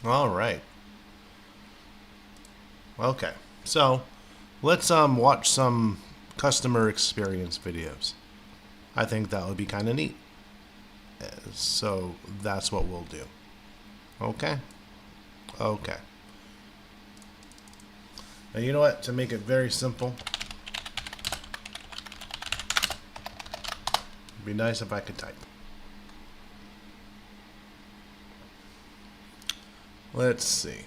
All right. Okay. So let's watch some customer experience videos. I think that would be kind of neat. So that's what we'll do. Okay. Okay. Now you know what? To make it very simple, it'd be nice if I could type. Let's see.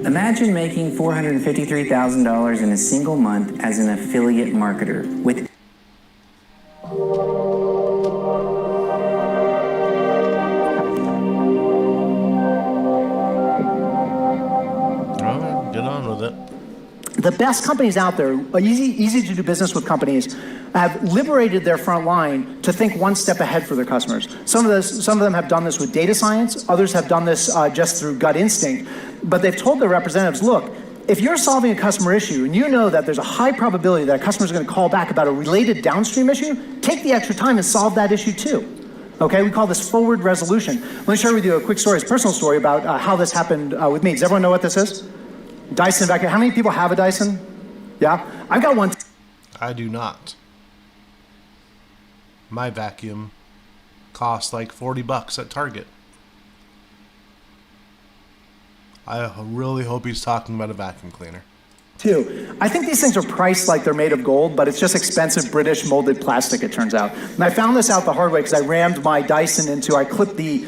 Imagine making $453,000 in a single month as an affiliate marketer with All right, get on with it. The best companies out there, easy to do business with companies, have liberated their front line to think one step ahead for their customers. Some of them have done this with data science. Others have done this just through gut instinct. But they've told their representatives, look, if you're solving a customer issue and you know that there's a high probability that a customer is going to call back about a related downstream issue, take the extra time and solve that issue too. Okay, we call this forward resolution. Let me share with you a quick story, a personal story about how this happened with me. Does everyone know what this is? Dyson vacuum. How many people have a Dyson? Yeah? I've got one. I do not. My vacuum costs like $40 at Target. I really hope he's talking about a vacuum cleaner. Too. I think these things are priced like they're made of gold, but it's just expensive British molded plastic, it turns out. And I found this out the hard way because I rammed my Dyson I clipped the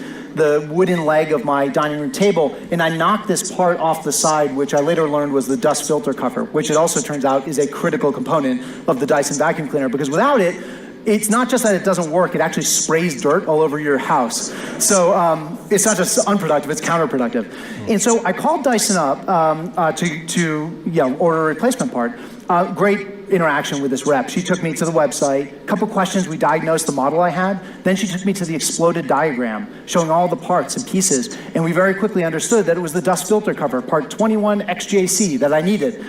wooden leg of my dining room table, and I knocked this part off the side, which I later learned was the dust filter cover, which it also turns out is a critical component of the Dyson vacuum cleaner, because without it, it's not just that it doesn't work, it actually sprays dirt all over your house. So it's not just unproductive, it's counterproductive. And so I called Dyson up to order a replacement part. Great interaction with this rep. She took me to the website, a couple questions, we diagnosed the model I had, then she took me to the exploded diagram, showing all the parts and pieces, and we very quickly understood that it was the dust filter cover, part 21 XJC, that I needed.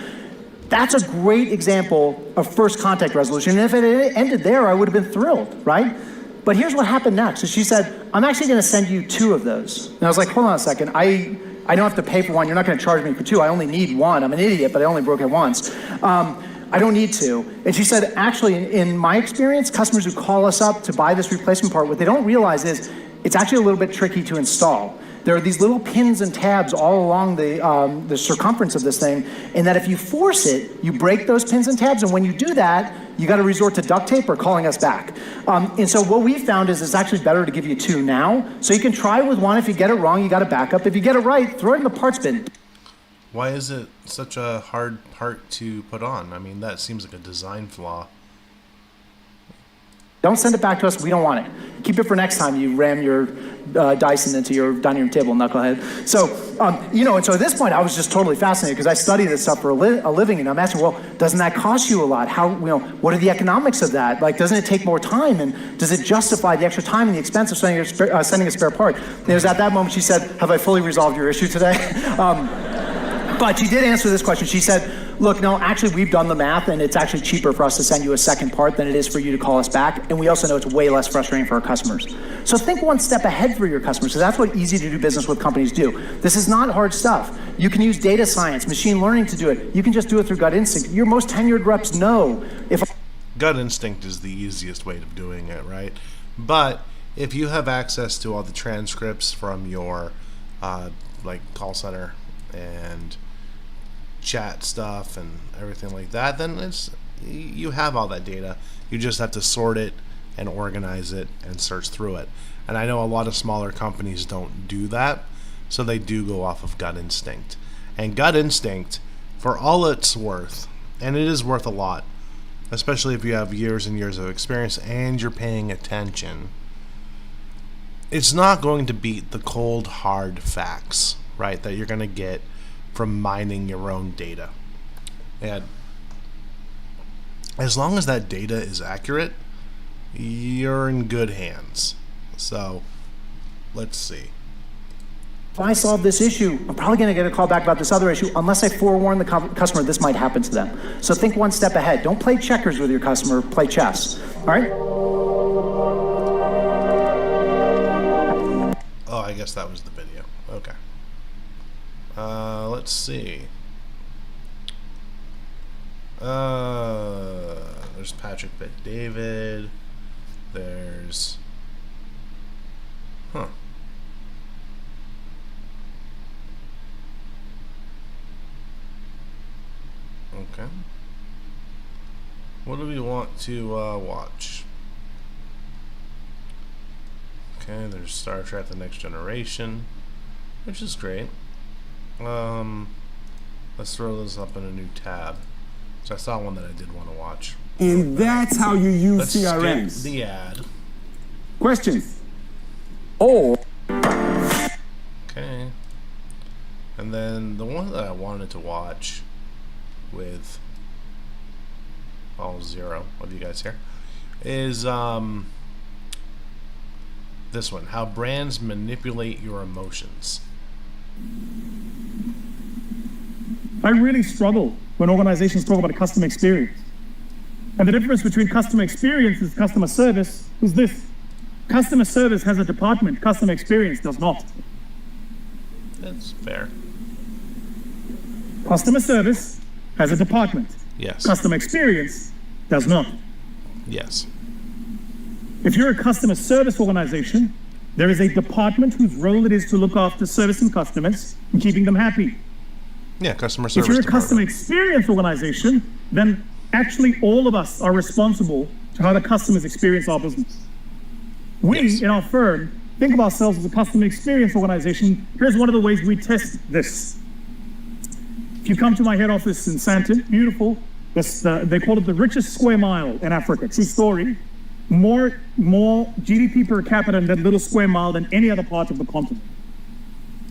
That's a great example of first contact resolution. And if it ended there, I would have been thrilled, right? But here's what happened next. So she said, I'm actually going to send you 2 of those. And I was like, hold on a second. I don't have to pay for one. You're not going to charge me for 2. I only need 1. I'm an idiot, but I only broke it once. I don't need 2. And she said, actually, in my experience, customers who call us up to buy this replacement part, what they don't realize is it's actually a little bit tricky to install. There are these little pins and tabs all along the circumference of this thing, and that if you force it, you break those pins and tabs, and when you do that, you got to resort to duct tape or calling us back. And so what we found is it's actually better to give you 2 now, so you can try with 1. If you get it wrong, you got a backup. If you get it right, throw it in the parts bin. Why is it such a hard part to put on? I mean, that seems like a design flaw. Don't send it back to us. We don't want it. Keep it for next time you ram your Dyson into your dining room table, knucklehead. So, and so at this point, I was just totally fascinated because I study this stuff for a living, and I'm asking, well, doesn't that cost you a lot? What are the economics of that? Like, doesn't it take more time? And does it justify the extra time and the expense of sending a spare part? And it was at that moment she said, have I fully resolved your issue today? But she did answer this question. She said, look, no, actually, we've done the math, and it's actually cheaper for us to send you a second part than it is for you to call us back. And we also know it's way less frustrating for our customers. So think one step ahead for your customers, because that's what easy to do business with companies do. This is not hard stuff. You can use data science, machine learning to do it. You can just do it through gut instinct. Your most tenured reps know if... Gut instinct is the easiest way of doing it, right? But if you have access to all the transcripts from your call center and chat stuff and everything like that, then you have all that data. You just have to sort it and organize it and search through it. And I know a lot of smaller companies don't do that, so they do go off of gut instinct. And gut instinct, for all it's worth, and it is worth a lot, especially if you have years and years of experience and you're paying attention, it's not going to beat the cold hard facts, right, that you're going to get from mining your own data. And as long as that data is accurate, you're in good hands. So let's see. if I solve this issue, I'm probably going to get a call back about this other issue unless I forewarn the customer this might happen to them. So think one step ahead. Don't play checkers with your customer, play chess. All right? Oh, I guess that was the video. Okay. Let's see. There's Patrick Bet-David. There's... Huh. Okay. What do we want to watch? Okay, there's Star Trek: The Next Generation, which is great. Let's throw this up in a new tab. So I saw one that I did want to watch. And that's how you use Let's CRMs. skip the ad. Questions? Or Okay. And then the one that I wanted to watch with all 0 of you guys here is this one, how brands manipulate your emotions. I really struggle when organizations talk about a customer experience. And the difference between customer experience and customer service is this. Customer service has a department, customer experience does not. That's fair. Customer service has a department. Yes. Customer experience does not. Yes. If you're a customer service organization, there is a department whose role it is to look after servicing customers and keeping them happy. Yeah, customer If service you're a department. customer experience organization, then actually all of us are responsible to how the customers experience our business. We, Yes. in our firm, think of ourselves as a customer experience organization. Here's one of the ways we test this. If you come to my head office in Sandton, beautiful, they call it the richest square mile in Africa, true story. More GDP per capita in that little square mile than any other part of the continent.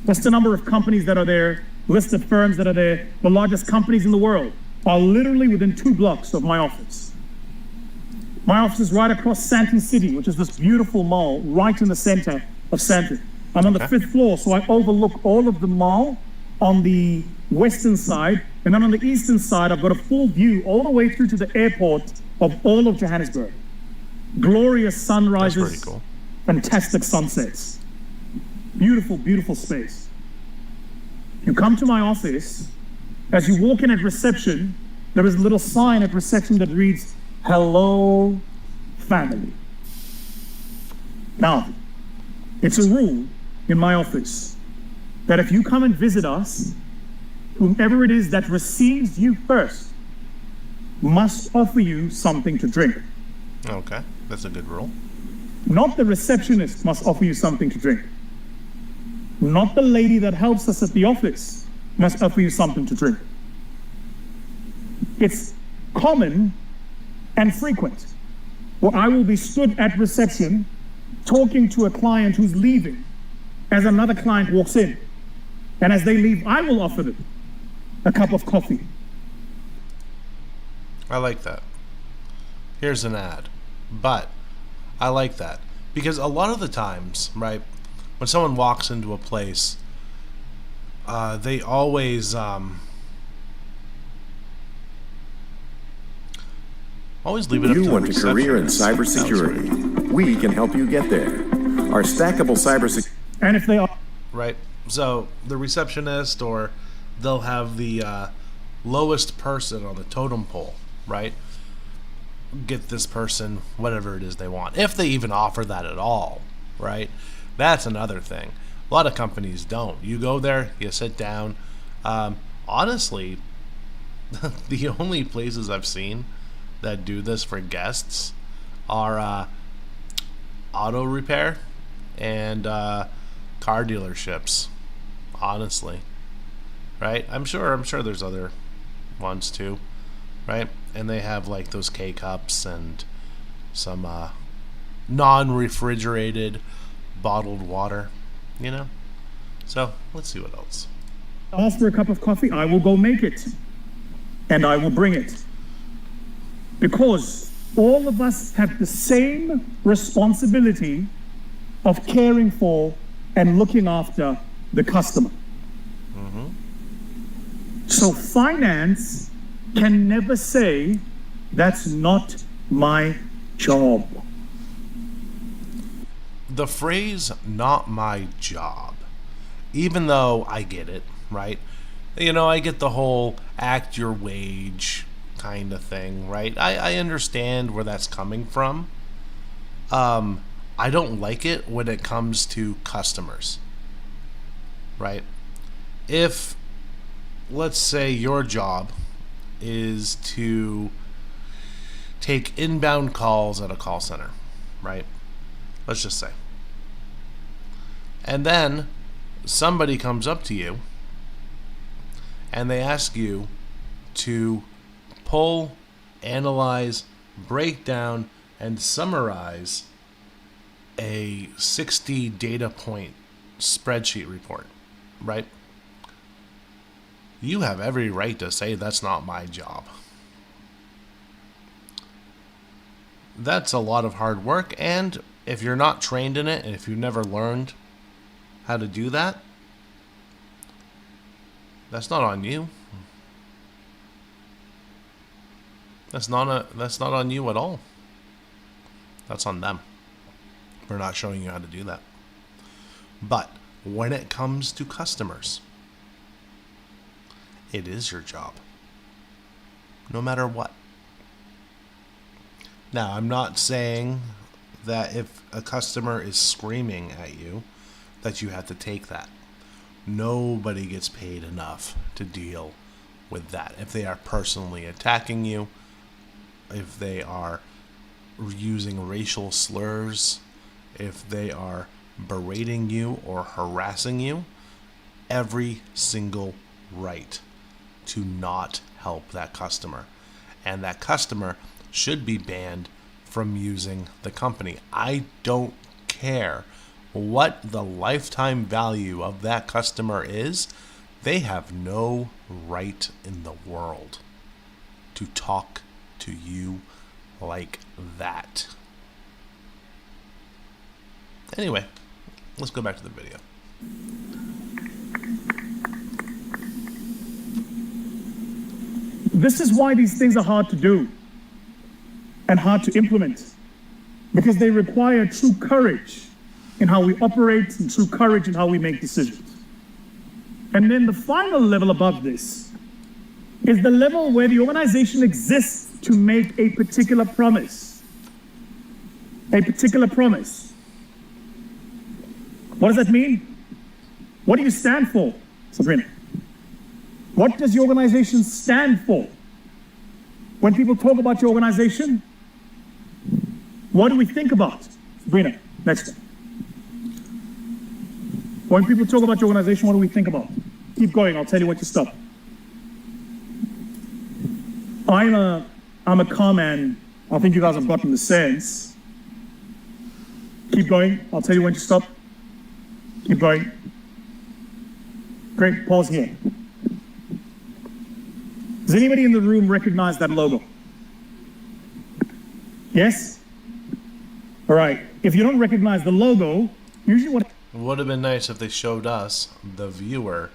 That's the number of companies that are there, listed firms that are there. The largest companies in the world are literally within 2 blocks of my office. My office is right across Sandton City, which is this beautiful mall right in the center of Sandton. I'm on the 5th floor, so I overlook all of the mall on the western side, and then on the eastern side, I've got a full view all the way through to the airport of all of Johannesburg. Glorious sunrises, That's pretty cool. fantastic sunsets. Beautiful, beautiful space. You come to my office, as you walk in at reception, there is a little sign at reception that reads, "Hello, family." Now, it's a rule in my office that if you come and visit us, whomever it is that receives you first must offer you something to drink. Okay, that's a good rule. Not the receptionist must offer you something to drink. Not the lady that helps us at the office must offer you something to drink. It's common and frequent where I will be stood at reception talking to a client who's leaving as another client walks in. And as they leave, I will offer them a cup of coffee. I like that. Here's an ad. But I like that because a lot of the times, right, when someone walks into a place, they always leave it up to You the want a career in receptionist. cybersecurity? We can help you get there. Our stackable cybersecurity. And if they are, Right. So the receptionist, or they'll have the lowest person on the totem pole, right? Get this person whatever it is they want, if they even offer that at all, right? That's another thing. A lot of companies don't. You go there, you sit down. Honestly, the only places I've seen that do this for guests are auto repair and car dealerships. Honestly, right? I'm sure there's other ones too, right? And they have like those K cups and some non-refrigerated bottled water, you know. So let's see what else. ask for a cup of coffee, I will go make it. And I will bring it. Because all of us have the same responsibility of caring for and looking after the customer. So finance can never say, that's not my job. The phrase "not my job," even though I get it, right? You know, I get the whole act your wage kind of thing, right? I understand where that's coming from. I don't like it when it comes to customers, right? If, let's say, your job is to take inbound calls at a call center, right? Let's just say. And then somebody comes up to you and they ask you to pull, analyze, break down, and summarize a 60 data point spreadsheet report, right? You have every right to say that's not my job. That's a lot of hard work, and if you're not trained in it, and if you've never learned how to do that, that's not on you. That's not on you at all. That's on them for not showing you how to do that. But when it comes to customers, it is your job, no matter what. Now, I'm not saying that if a customer is screaming at you, that you have to take that. Nobody gets paid enough to deal with that. If they are personally attacking you, if they are using racial slurs, if they are berating you or harassing you, every single right to not help that customer. And that customer should be banned from using the company. I don't care what the lifetime value of that customer is. They have no right in the world to talk to you like that. Anyway, let's go back to the video. This is why these things are hard to do and hard to implement, because they require true courage in how we operate and true courage in how we make decisions. And then the final level above this is the level where the organization exists to make a particular promise. A particular promise. What does that mean? What do you stand for, Sabrina? What does your organization stand for? When people talk about your organization, what do we think about? Sabrina, next one. When people talk about your organization, what do we think about? Keep going, I'll tell you when to stop. I'm a car man. I think you guys have gotten the sense. Keep going, I'll tell you when to stop. Keep going. Great, pause here. Does anybody in the room recognize that logo? Yes? All right, if you don't recognize the logo, usually what... It would have been nice if they showed us, the viewer,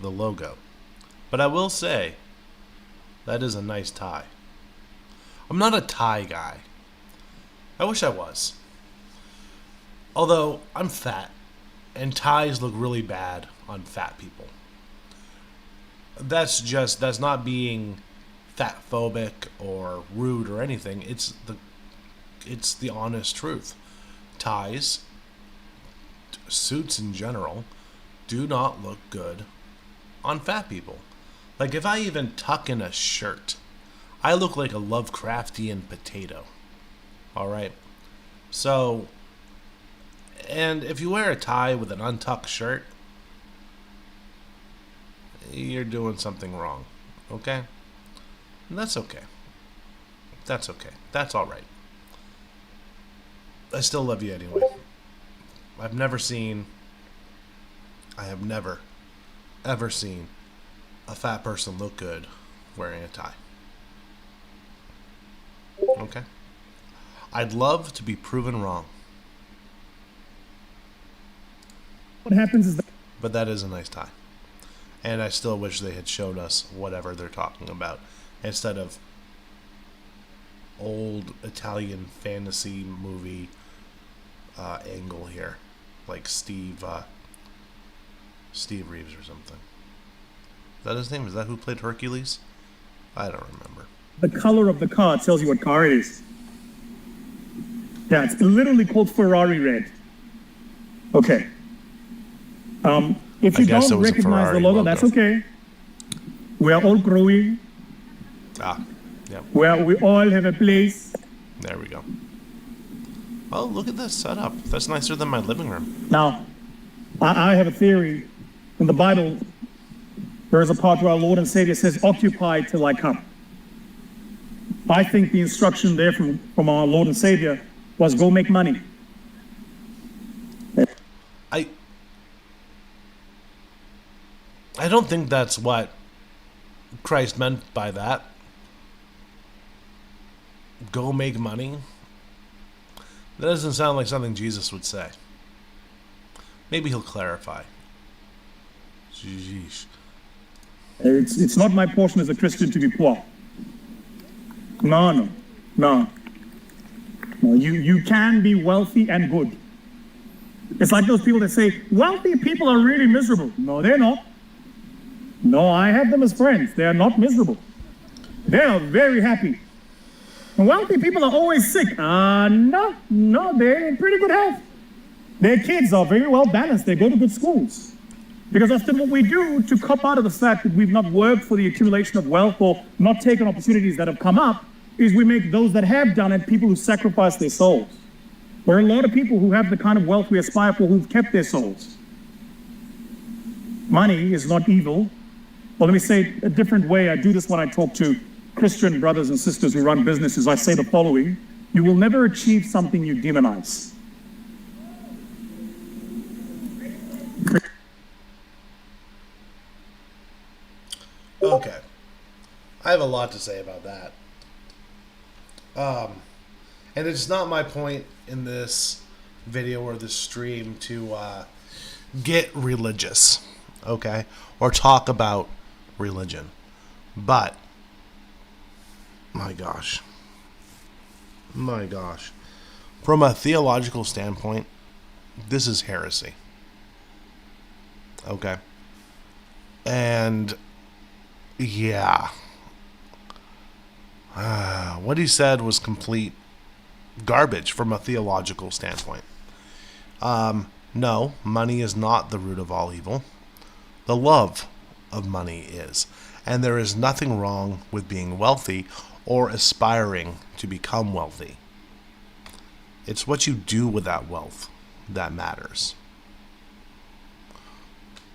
the logo. But I will say, that is a nice tie. I'm not a tie guy. I wish I was. Although, I'm fat, and ties look really bad on fat people. That's not being fat-phobic or rude or anything. It's the honest truth. Ties, suits in general, do not look good on fat people. Like, if I even tuck in a shirt, I look like a Lovecraftian potato. Alright? So, and if you wear a tie with an untucked shirt, you're doing something wrong. Okay? And that's okay. That's okay. That's alright. I still love you anyway. I have never, ever seen a fat person look good wearing a tie. Okay? I'd love to be proven wrong. what happens is that But that is a nice tie. And I still wish they had showed us whatever they're talking about instead of old Italian fantasy movie angle here, like Steve Reeves or something. Is that his name? Is that who played Hercules? I don't remember. the color of the car tells you what car it is. Yeah, it's literally called Ferrari red. Okay. If I you guess it don't was a recognize the Ferrari logo, logo. that's okay. We are all growing. Yep. Where we all have a place. There we go. Oh, look at this setup. That's nicer than my living room. Now, I have a theory. In the Bible, there is a part where our Lord and Savior says, "Occupy till I come." I think the instruction there from our Lord and Savior was go make money. I don't think that's what Christ meant by that. Go make money. That doesn't sound like something Jesus would say. Maybe he'll clarify. Jeez. It's not my portion as a Christian to be poor. No. You can be wealthy and good. It's like those people that say, wealthy people are really miserable. No, they're not. No, I have them as friends. They are not miserable. They are very happy. And wealthy people are always sick. No, they're in pretty good health. Their kids are very well balanced. They go to good schools. Because often what we do to cop out of the fact that we've not worked for the accumulation of wealth or not taken opportunities that have come up is we make those that have done it people who sacrifice their souls. There are a lot of people who have the kind of wealth we aspire for who've kept their souls. Money is not evil. Well, let me say it a different way. I do this when I talk to Christian brothers and sisters who run businesses. I say the following: you will never achieve something you demonize. Okay. I have a lot to say about that. And it's not my point in this video or this stream to get religious, okay? Or talk about religion. But, my gosh. From a theological standpoint, this is heresy. Okay? And, yeah. What he said was complete garbage from a theological standpoint. No, money is not the root of all evil. The love of money is. And there is nothing wrong with being wealthy or aspiring to become wealthy. It's what you do with that wealth that matters.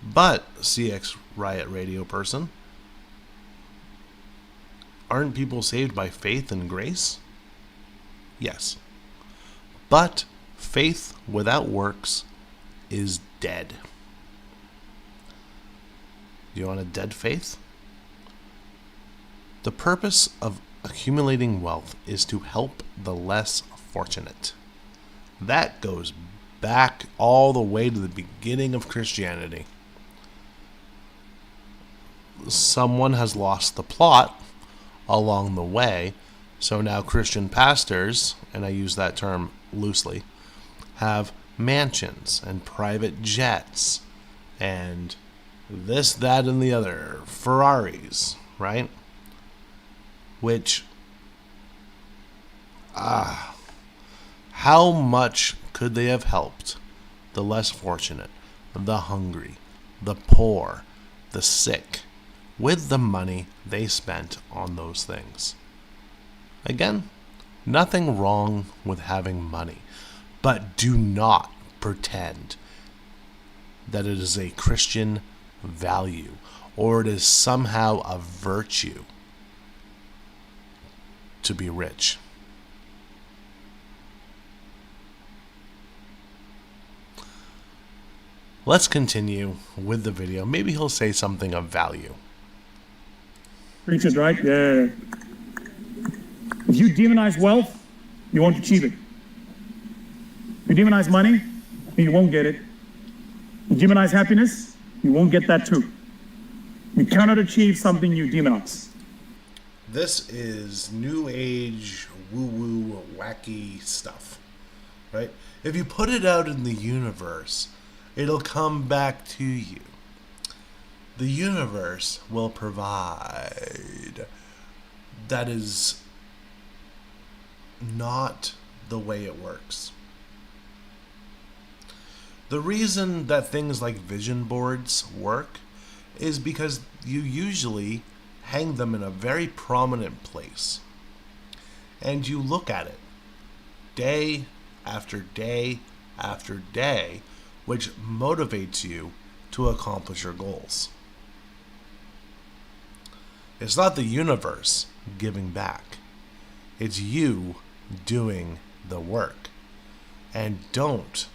But, CX Riot Radio person, aren't people saved by faith and grace? Yes. But faith without works is dead. You want a dead faith? The purpose of accumulating wealth is to help the less fortunate. That goes back all the way to the beginning of Christianity. Someone has lost the plot along the way, so now Christian pastors, and I use that term loosely, have mansions and private jets and this, that, and the other, Ferraris, right? Which, how much could they have helped the less fortunate, the hungry, the poor, the sick, with the money they spent on those things? Again, nothing wrong with having money, but do not pretend that it is a Christian value or it is somehow a virtue to be rich. Let's continue with the video. Maybe he'll say something of value. Preachers, right? Yeah. If you demonize wealth, you won't achieve it. If you demonize money, you won't get it. You demonize happiness, you won't get that too. You cannot achieve something you demonize. This is new age, woo-woo, wacky stuff, right? If you put it out in the universe, it'll come back to you. The universe will provide. That is not the way it works. The reason that things like vision boards work is because you usually hang them in a very prominent place. And you look at it day after day after day, which motivates you to accomplish your goals. It's not the universe giving back. It's you doing the work. And don't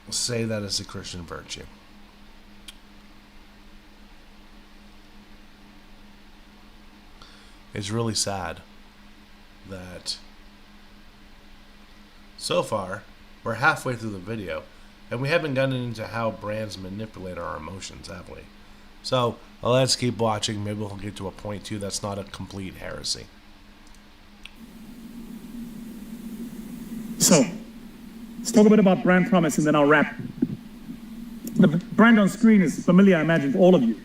say that as a Christian virtue. It's really sad that so far we're halfway through the video and we haven't gotten into how brands manipulate our emotions, have we? So let's keep watching. Maybe we'll get to a point too that's not a complete heresy. So, let's talk a bit about brand promise and then I'll wrap. The brand on screen is familiar, I imagine, to all of you.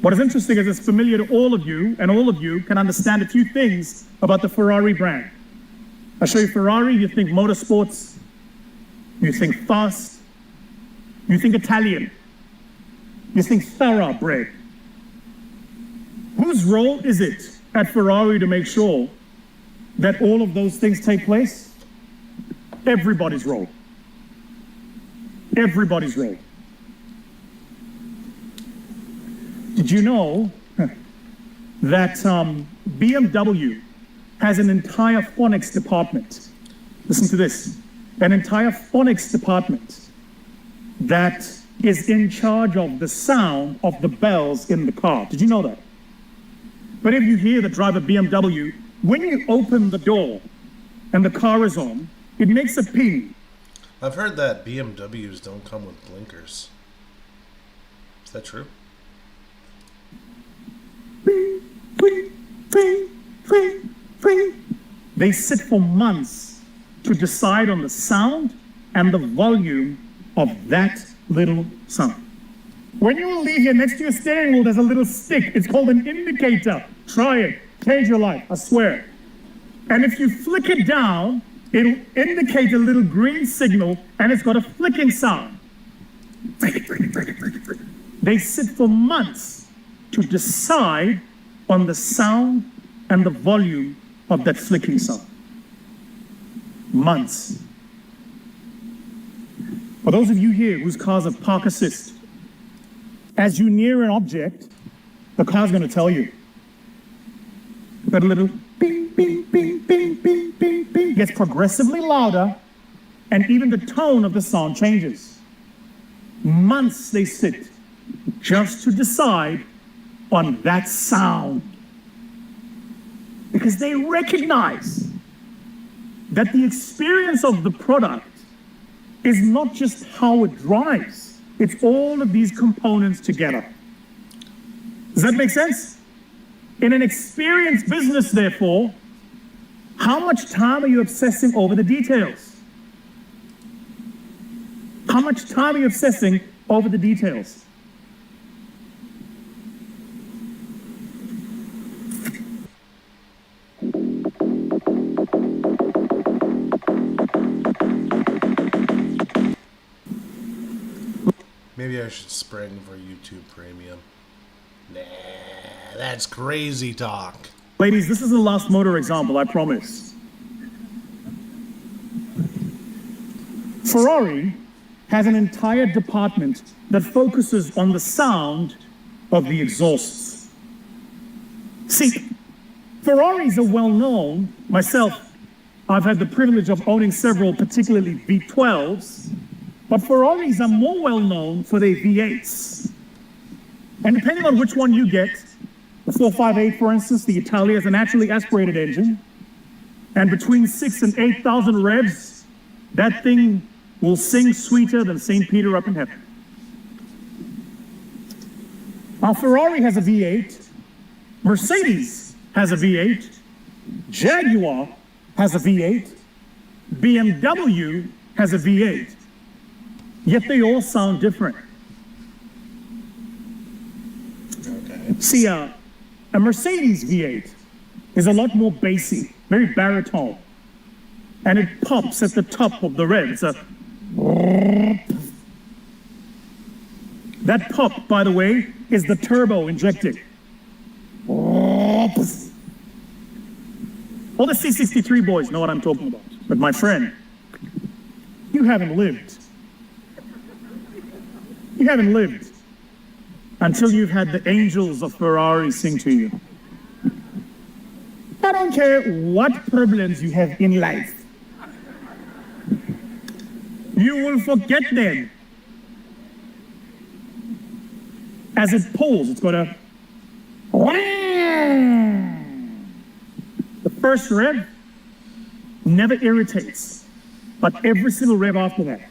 What is interesting is it's familiar to all of you, and all of you can understand a few things about the Ferrari brand. I'll show you Ferrari, you think motorsports, you think fast, you think Italian, you think thoroughbred. Whose role is it at Ferrari to make sure that all of those things take place? Everybody's role. Everybody's role. Did you know that BMW has an entire phonics department? Listen to this. An entire phonics department that is in charge of the sound of the bells in the car. Did you know that? But if you hear the driver BMW, when you open the door and the car is on, it makes a ping. I've heard that BMWs don't come with blinkers. Is that true? Ping, ping, ping, ping, ping. They sit for months to decide on the sound and the volume of that little sound. When you leave here next to your steering wheel, there's a little stick. It's called an indicator. Try it. Change your life, I swear. And if you flick it down, it'll indicate a little green signal, and it's got a flicking sound. They sit for months to decide on the sound and the volume of that flicking sound. Months. For those of you here whose cars have park assist, as you near an object, the car's going to tell you. Got a little bing, bing, bing, bing, bing, bing, bing. Gets progressively louder, and even the tone of the sound changes. Months they sit just to decide on that sound. Because they recognize that the experience of the product is not just how it drives, it's all of these components together. Does that make sense? In an experience business, therefore, how much time are you obsessing over the details? How much time are you obsessing over the details? Maybe I should spring for YouTube Premium. Nah, that's crazy talk. Ladies, this is the last motor example, I promise. Ferrari has an entire department that focuses on the sound of the exhausts. See, Ferraris are well known. Myself, I've had the privilege of owning several, particularly V12s, but Ferraris are more well known for their V8s. And depending on which one you get, the 458, for instance, the Italia is a naturally aspirated engine. And between 6,000 and 8,000 revs, that thing will sing sweeter than St. Peter up in heaven. Now, Ferrari has a V8, Mercedes has a V8, Jaguar has a V8, BMW has a V8, yet they all sound different. Okay. See, a Mercedes V8 is a lot more bassy, very baritone, and it pops at the top of the rev. It's a that pop, by the way, is the turbo injecting. All the C63 boys know what I'm talking about. But my friend, you haven't lived. You haven't lived until you've had the angels of Ferrari sing to you. I don't care what problems you have in life. You will forget them. As it pulls, it's going to... The first rev never irritates, but every single rev after that.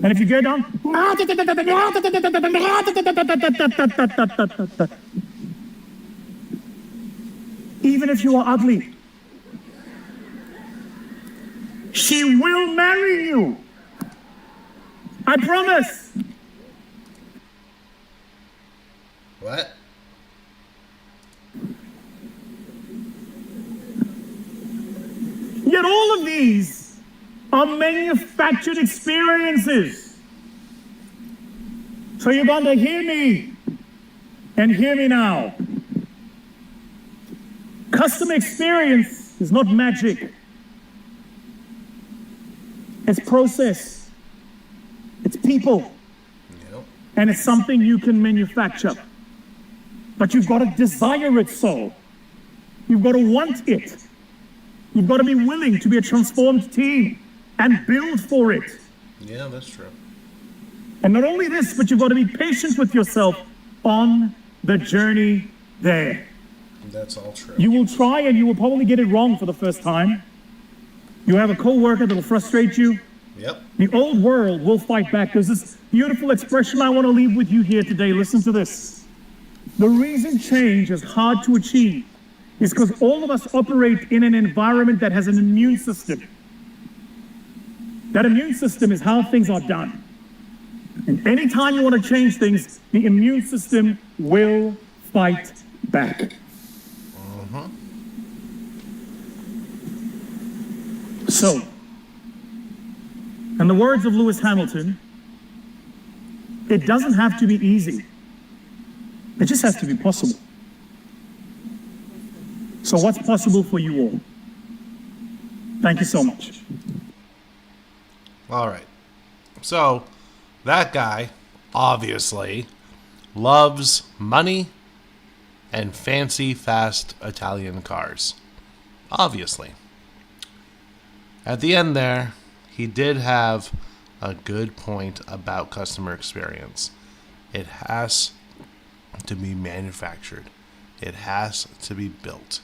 And if you go down, even if you are ugly, she will marry you. I promise. What? Yet all of these are manufactured experiences. So you're going to hear me and hear me now. Customer experience is not magic. It's process. It's people. Yep. And it's something you can manufacture. But you've got to desire it so. You've got to want it. You've got to be willing to be a transformed team and build for it. Yeah, that's true. And not only this, but you've got to be patient with yourself on the journey there. That's all true. You will try and you will probably get it wrong for the first time. You have a coworker that will frustrate you. Yep. The old world will fight back. There's this beautiful expression I want to leave with you here today. Listen to this. The reason change is hard to achieve is because all of us operate in an environment that has an immune system. That immune system is how things are done. And anytime you want to change things, the immune system will fight back. So, in the words of Lewis Hamilton, it doesn't have to be easy. It just has to be possible. So what's possible for you all? Thank you so much. All right. So, that guy, obviously, loves money and fancy, fast Italian cars. Obviously. At the end there, he did have a good point about customer experience. It has to be manufactured. It has to be built.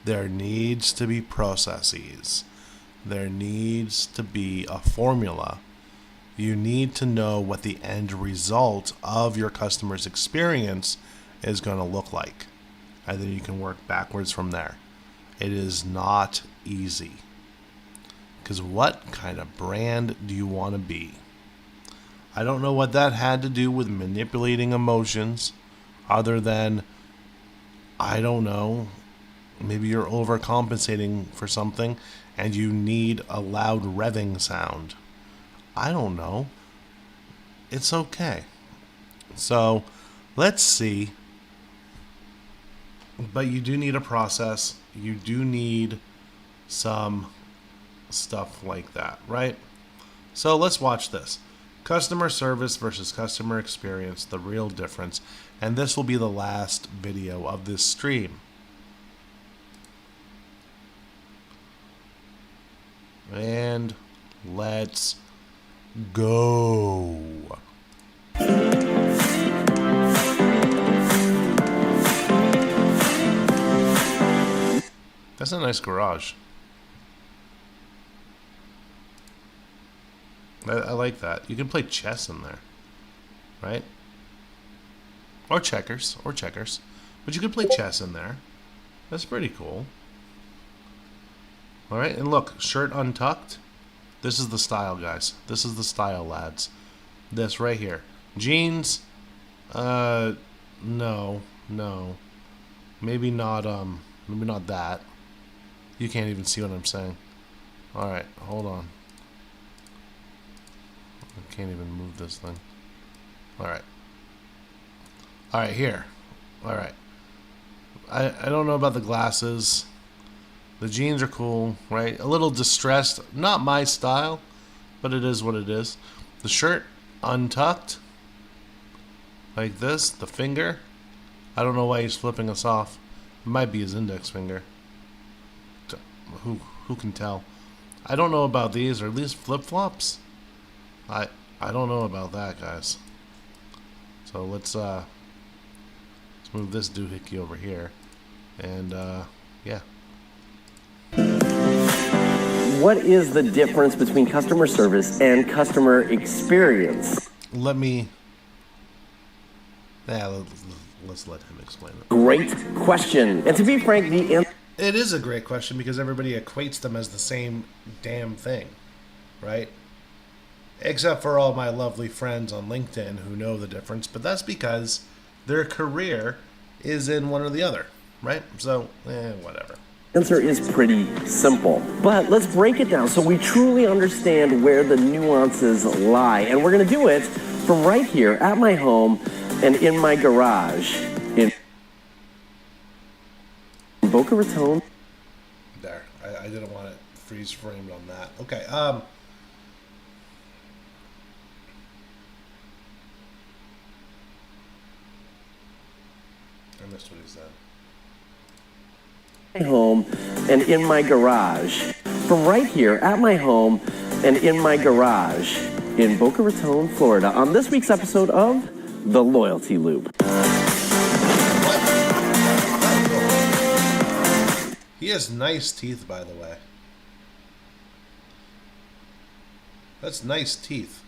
There needs to be processes. There needs to be a formula. You need to know what the end result of your customer's experience is going to look like. And then you can work backwards from there. It is not easy. Because what kind of brand do you want to be? I don't know what that had to do with manipulating emotions, other than, I don't know, maybe you're overcompensating for something and you need a loud revving sound. I don't know. It's okay. So, let's see. But you do need a process. You do need some stuff like that, right? So let's watch this. Customer service versus customer experience, the real difference. And this will be the last video of this stream. And let's go. That's a nice garage. I like that. You can play chess in there, right? Or checkers, But you can play chess in there. That's pretty cool. All right, and look, shirt untucked. This is the style, guys. This is the style, lads. This right here. Jeans, no. Maybe not that. You can't even see what I'm saying. All right, hold on. I can't even move this thing. All right. All right, here. All right. I don't know about the glasses. The jeans are cool, right? A little distressed. Not my style, but it is what it is. The shirt untucked. Like this. The finger. I don't know why he's flipping us off. It might be his index finger. Who can tell? I don't know about these. Are these flip-flops? I don't know about that, guys. So let's move this doohickey over here. And yeah. What is the difference between customer service and customer experience? Let me... Yeah, let's let him explain it. Great question. And to be frank, the answer... It is a great question because everybody equates them as the same damn thing, right? Except for all my lovely friends on LinkedIn who know the difference, but that's because their career is in one or the other, right? So, whatever. Answer is pretty simple, but let's break it down so we truly understand where the nuances lie. And we're going to do it from right here at my home and in my garage in Boca Raton. There, I didn't want it freeze framed on that. Okay, I missed what he said. My home and in my garage. From right here at my home and in my garage in Boca Raton, Florida, on this week's episode of The Loyalty Loop. He has nice teeth, by the way. That's nice teeth.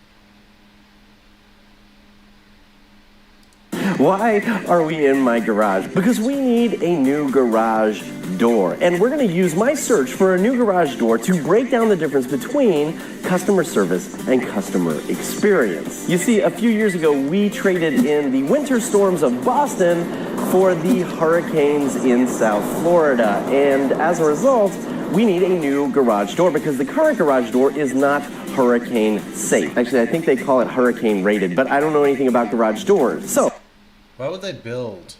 Why are we in my garage? Because we need a new garage door. And we're going to use my search for a new garage door to break down the difference between customer service and customer experience. You see, a few years ago, we traded in the winter storms of Boston for the hurricanes in South Florida. And as a result, we need a new garage door because the current garage door is not hurricane safe. Actually, I think they call it hurricane rated, but I don't know anything about garage doors. So, why would they build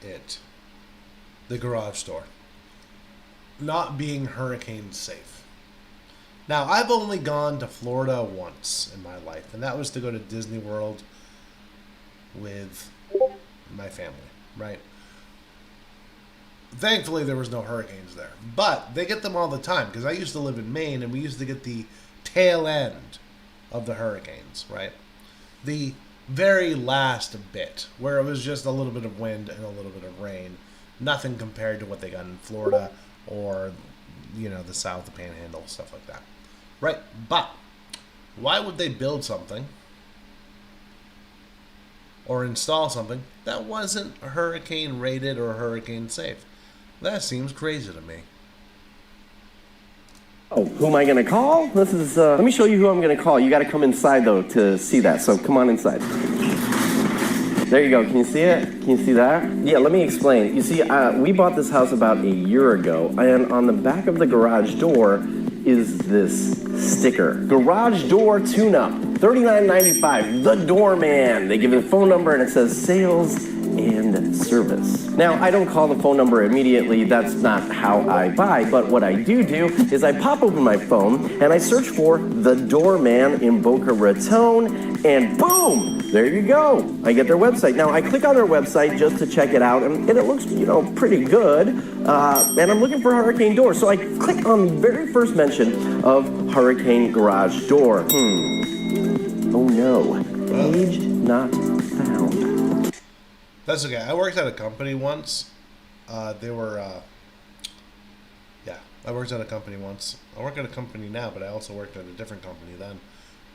it, the garage door, not being hurricane safe? Now, I've only gone to Florida once in my life, and that was to go to Disney World with my family, right? Thankfully, there was no hurricanes there, but they get them all the time because I used to live in Maine, and we used to get the tail end of the hurricanes, right? The very last bit, where it was just a little bit of wind and a little bit of rain. Nothing compared to what they got in Florida or, you know, the South, the Panhandle, stuff like that. Right, but why would they build something or install something that wasn't hurricane rated or hurricane safe? That seems crazy to me. oh, who am I going to call? This is, let me show you who I'm going to call. You got to come inside, though, to see that. So come on inside. There you go. Can you see it? Can you see that? Yeah, let me explain. You see, we bought this house about a year ago, and on the back of the garage door is this sticker. Garage door tune-up, $39.95, the doorman. They give it a phone number, and it says sales and service. Now, I don't call the phone number immediately. That's not how I buy, but what I do is I pop open my phone and I search for the doorman in Boca Raton, and boom, there you go. I get their website. Now, I click on their website just to check it out, and it looks, you know, pretty good. And I'm looking for a hurricane door, so I click on the very first mention of hurricane garage door. Oh no, page not found. That's okay. I worked at a company once. They were I worked at a company once. I work at a company now, but I also worked at a different company then,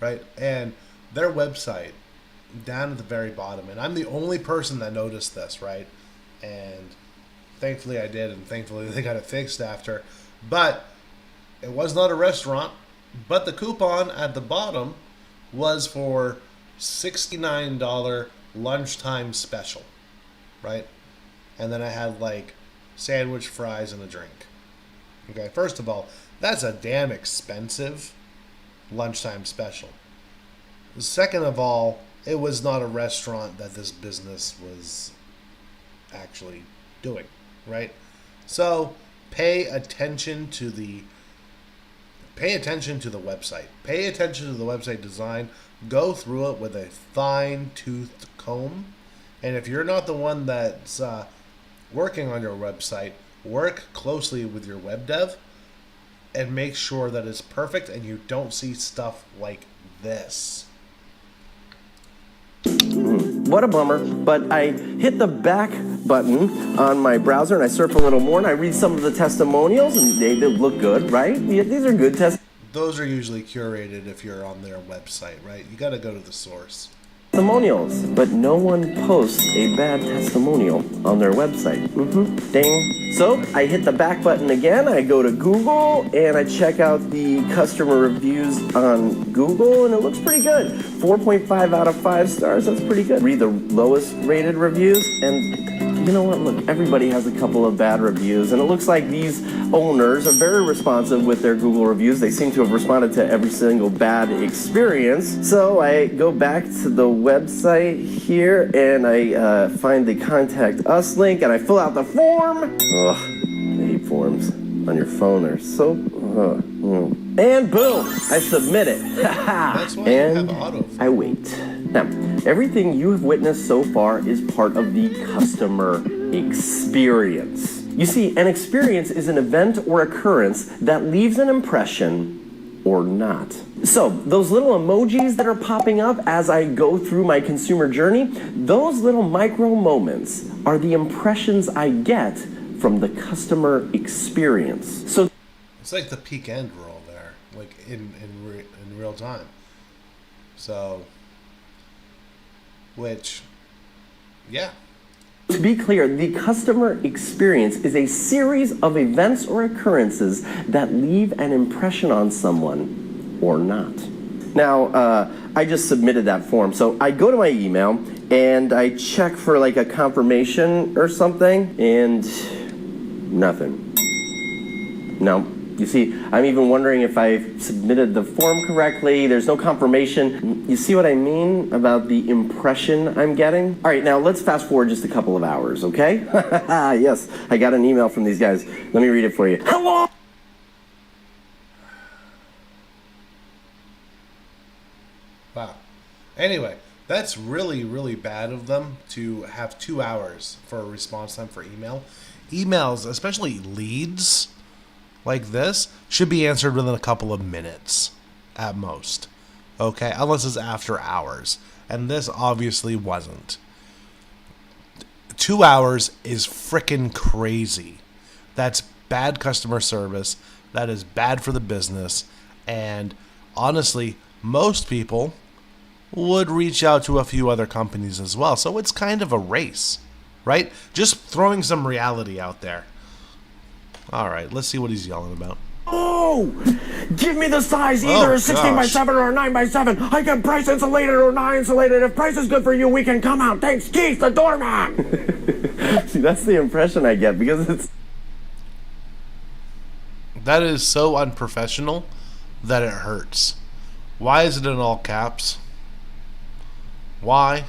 right? And their website, down at the very bottom, and I'm the only person that noticed this, right? And thankfully I did, and thankfully they got it fixed after. But it was not a restaurant, but the coupon at the bottom was for $69 lunchtime special, right? And then I had like sandwich, fries, and a drink. Okay, first of all, that's a damn expensive lunchtime special. Second of all, it was not a restaurant that this business was actually doing, right? So pay attention to the website. Pay attention to the website design. Go through it with a fine-toothed comb. And if you're not the one that's working on your website, work closely with your web dev and make sure that it's perfect and you don't see stuff like this. What a bummer. But I hit the back button on my browser and I surf a little more and I read some of the testimonials and they look good, right? Yeah, these are good Those are usually curated if you're on their website, right? You got to go to the source. testimonials, but no one posts a bad testimonial on their website. Ding. So I hit the back button again. I go to Google and I check out the customer reviews on Google, and it looks pretty good. 4.5 out of 5 stars. That's pretty good. Read the lowest rated reviews, and you know what? Look, everybody has a couple of bad reviews, and it looks like these owners are very responsive with their Google reviews. They seem to have responded to every single bad experience. So I go back to the website here, and I find the Contact Us link, and I fill out the form. Ugh, I hate forms on your phone. They're so... And boom, I submit it. That's why And you have autofill. I wait. Now, everything you have witnessed so far is part of the customer experience. You see, an experience is an event or occurrence that leaves an impression or not. So, those little emojis that are popping up as I go through my consumer journey, those little micro moments are the impressions I get from the customer experience. So, It's like the peak end roll there, like in real time. So, which, yeah. to be clear, the customer experience is a series of events or occurrences that leave an impression on someone or not. Now, I just submitted that form. So I go to my email and I check for like a confirmation or something, and nothing. No. You see, I'm even wondering if I submitted the form correctly. There's no confirmation. You see what I mean about the impression I'm getting? All right, now let's fast forward just a couple of hours, okay? Yes, I got an email from these guys. Let me read it for you. Hello! Wow. Anyway, that's really, really bad of them to have 2 hours for a response time for email. Emails, especially leads like this, should be answered within a couple of minutes at most. Okay? Unless it's after hours. And this obviously wasn't. 2 hours is frickin' crazy. That's bad customer service. That is bad for the business. And honestly, most people would reach out to a few other companies as well. So it's kind of a race, right? Just throwing some reality out there. All right, let's see what he's yelling about. Oh! Give me the size, either a 16 by 7 or a 9 by 7. I can price insulated or not insulated. If price is good for you, we can come out. Thanks, Keith, the doorman. See, that's the impression I get because it's... That is so unprofessional that it hurts. Why is it in all caps? Why?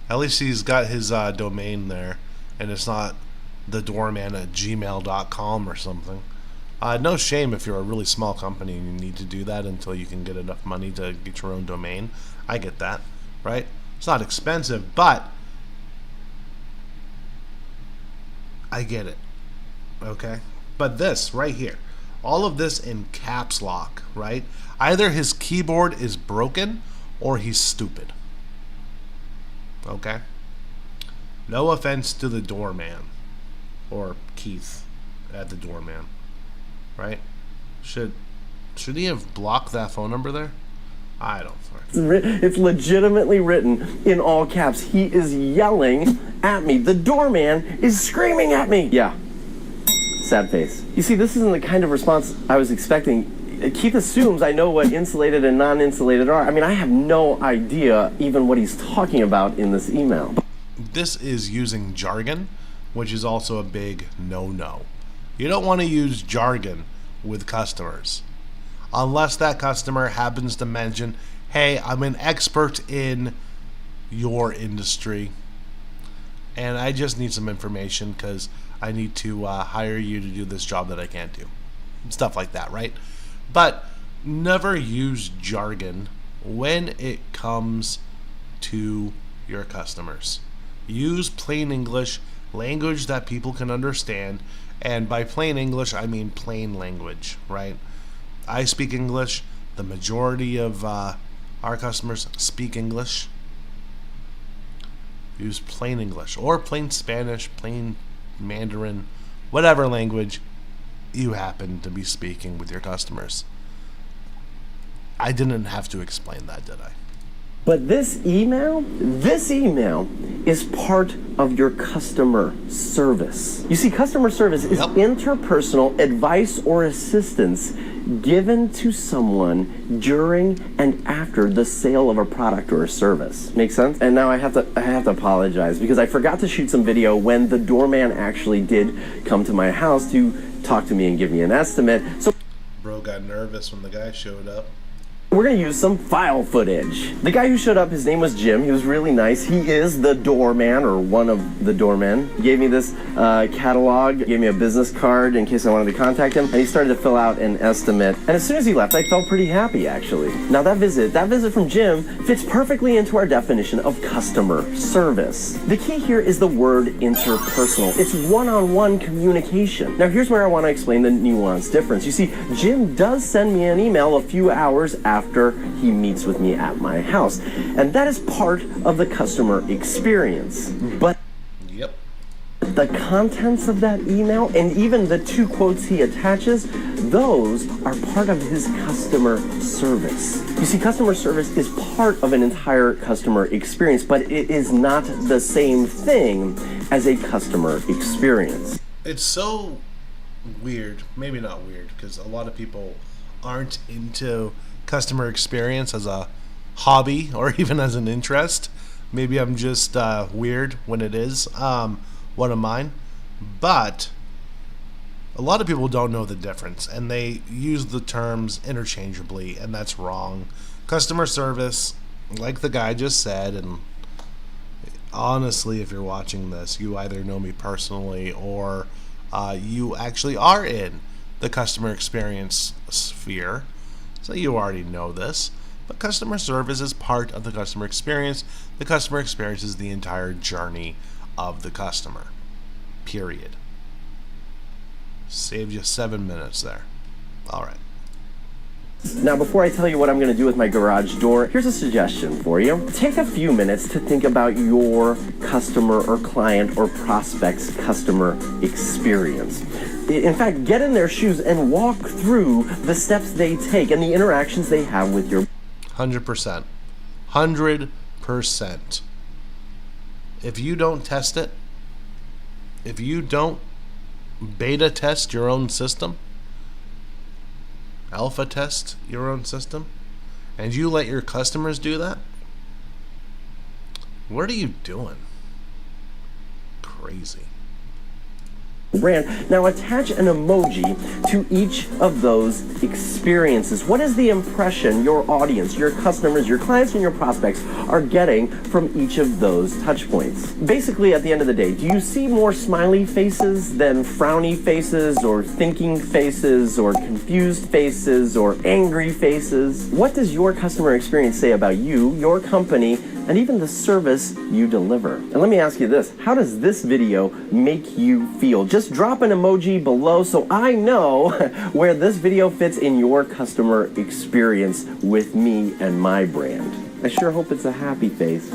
At least he's got his domain there, and it's not thedoorman@gmail.com or something. No shame if you're a really small company and you need to do that until you can get enough money to get your own domain. I get that, right? It's not expensive, but I get it, okay? But this right here, all of this in caps lock, right? Either his keyboard is broken or he's stupid, okay? No offense to the doorman or Keith, at the doorman, right? Should he have blocked that phone number there? I don't think. It's legitimately written in all caps. He is yelling at me. The doorman is screaming at me. Yeah. Sad face. You see, this isn't the kind of response I was expecting. Keith assumes I know what insulated and non-insulated are. I mean, I have no idea even what he's talking about in this email. This is using jargon, which is also a big no-no. You don't want to use jargon with customers unless that customer happens to mention, hey, I'm an expert in your industry and I just need some information because I need to hire you to do this job that I can't do. Stuff like that, right? But never use jargon when it comes to your customers. Use plain English, language that people can understand, and by plain English, I mean plain language, right? I speak English. The majority of our customers speak English. Use plain English or plain Spanish, plain Mandarin, whatever language you happen to be speaking with your customers. I didn't have to explain that, did I? But this email is part of your customer service. You see, customer service is interpersonal advice or assistance given to someone during and after the sale of a product or a service. Make sense? And now I have to apologize because I forgot to shoot some video when the doorman actually did come to my house to talk to me and give me an estimate. So Bro got nervous when the guy showed up. we're gonna use some file footage. The guy who showed up, his name was Jim. He was really nice. He is the doorman, or one of the doormen. He gave me this catalog, gave me a business card in case I wanted to contact him, and he started to fill out an estimate. And as soon as he left, I felt pretty happy, actually. Now that visit from Jim fits perfectly into our definition of customer service. The key here is the word interpersonal. It's one-on-one communication. Now here's where I want to explain the nuanced difference. You see, Jim does send me an email a few hours after he meets with me at my house. And that is part of the customer experience. But Yep. the contents of that email and even the 2 quotes he attaches, those are part of his customer service. You see, customer service is part of an entire customer experience, but it is not the same thing as a customer experience. It's so weird, maybe not weird, because a lot of people aren't into customer experience as a hobby or even as an interest. Maybe I'm just weird when it is one of mine, but a lot of people don't know the difference and they use the terms interchangeably, and that's wrong. Customer service, like the guy just said, and honestly, if you're watching this, you either know me personally or you actually are in the customer experience sphere, so you already know this. But customer service is part of the customer experience. The customer experience is the entire journey of the customer, period. Saved you 7 minutes there. All right. Now, before I tell you what I'm going to do with my garage door, here's a suggestion for you. Take a few minutes to think about your customer or client or prospect's customer experience. In fact, get in their shoes and walk through the steps they take and the interactions they have with your 100%. 100%. If you don't test it, if you don't beta test your own system, alpha test your own system, and you let your customers do that, what are you doing? Crazy. brand. Now attach an emoji to each of those experiences. What is the impression your audience, your customers, your clients, and your prospects are getting from each of those touch points? Basically, at the end of the day, do you see more smiley faces than frowny faces, or thinking faces, or confused faces, or angry faces? What does your customer experience say about you, your company, and even the service you deliver? And let me ask you this, how does this video make you feel? Just drop an emoji below so I know where this video fits in your customer experience with me and my brand. I sure hope it's a happy face.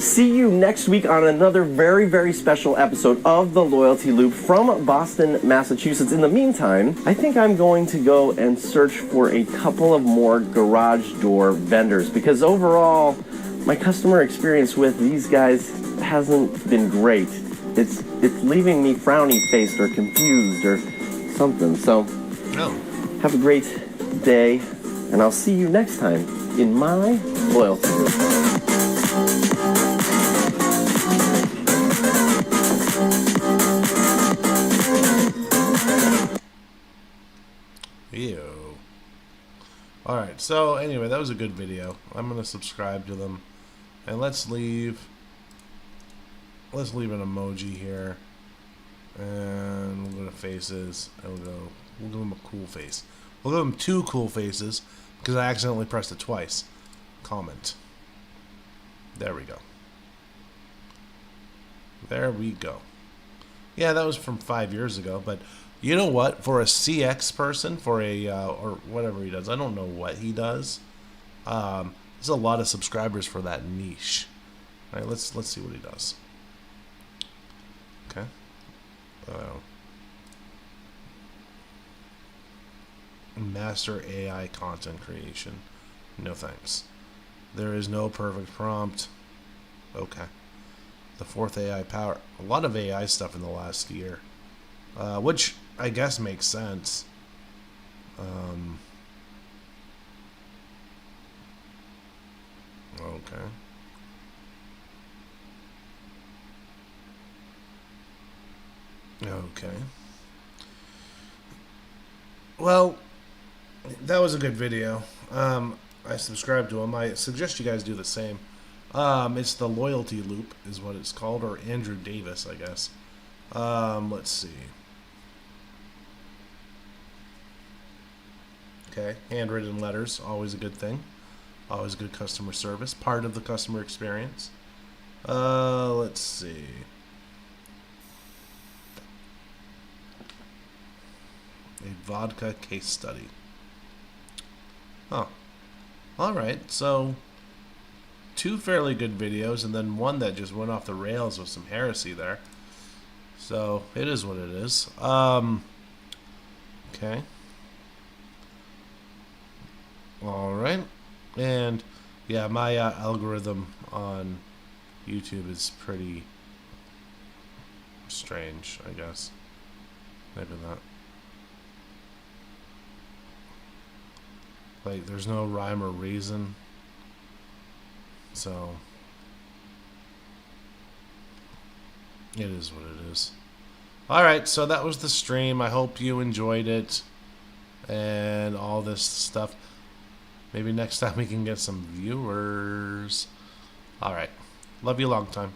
see you next week on another very, very special episode of The Loyalty Loop from Boston, Massachusetts. In the meantime, I think I'm going to go and search for a couple of more garage door vendors because overall, my customer experience with these guys hasn't been great. It's leaving me frowny-faced or confused or something. So, No. have a great day, and I'll see you next time in my Loyalty Loop. Ew. Alright, so anyway, that was a good video. I'm going to subscribe to them. And let's leave an emoji here. And we'll go to faces. And we'll give them a cool face. We'll give them 2 cool faces because I accidentally pressed it twice. Comment. There we go. There we go. Yeah, that was from 5 years ago, but you know what? For a CX person, for a or whatever he does, I don't know what he does. There's a lot of subscribers for that niche. All right, let's see what he does. Okay. Master AI content creation. No thanks. There is no perfect prompt. Okay. The 4th AI power. A lot of AI stuff in the last year. Which I guess makes sense. Okay. Okay. Well, that was a good video. I subscribed to him. I suggest you guys do the same. It's the Loyalty Loop is what it's called, or Andrew Davis, I guess. Let's see. Okay, handwritten letters, always a good thing. Always good customer service, part of the customer experience. Let's see. A vodka case study. Oh. Alright, so 2 fairly good videos and then one that just went off the rails with some heresy there. So, it is what it is. Okay. Alright. And, yeah, my algorithm on YouTube is pretty strange, I guess. Maybe not. Like, there's no rhyme or reason. So, it is what it is. Alright, so that was the stream. I hope you enjoyed it. And all this stuff. Maybe next time we can get some viewers. Alright. Love you long time.